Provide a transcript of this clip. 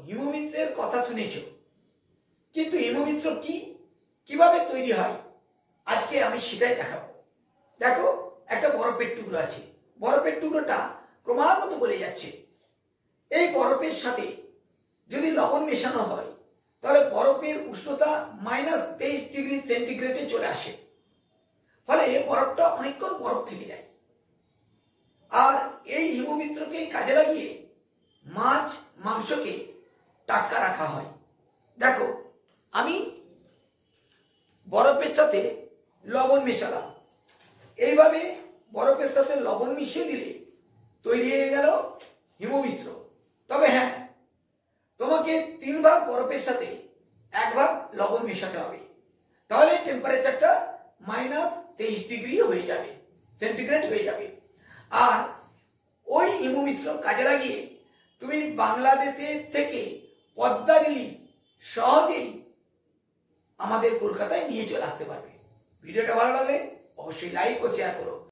হিমমিত্রের কথা শুনেছ, কিন্তু হিমমিত্র কি, কিভাবে তৈরি হয়, আজকে আমি সেটাই দেখাবো। দেখো, একটা বরফের টুকরো আছে, বরফের টুকরোটা ক্রমাগত গলে যাচ্ছে। এই বরফের সাথে যদি লবণ মেশানো হয় তাহলে বরফের উষ্ণতা -23°C চলে আসে, ফলে বরফটা অনেকক্ষণ বরফ থেকে যায়। আর এই হিমমিত্রকে কাজে লাগিয়ে মাছ মাংসকে টাটকা রাখা হয়। দেখো, আমি বরফের সাথে লবণ মেশালাম, এইভাবে বরফের সাথে লবণ মিশিয়ে দিলে তৈরি হয়ে গেল হিমমিত্র। তবে হ্যাঁ, তোমাকে 3 ভাগ বরফের সাথে 1 ভাগ লবণ মেশাতে হবে, তাহলে টেম্পারেচারটা -23° হয়ে যাবে, সেন্টিগ্রেড হয়ে যাবে। আর ওই হিমমিশ্র কাজে লাগিয়ে তুমি বাংলাদেশের থেকে পদ্মা ইলিশ সহজেই আমাদের কলকাতায় নিয়ে চলে আসতে পারবে। ভিডিওটা ভালো লাগলে অবশ্যই লাইক ও শেয়ার করো।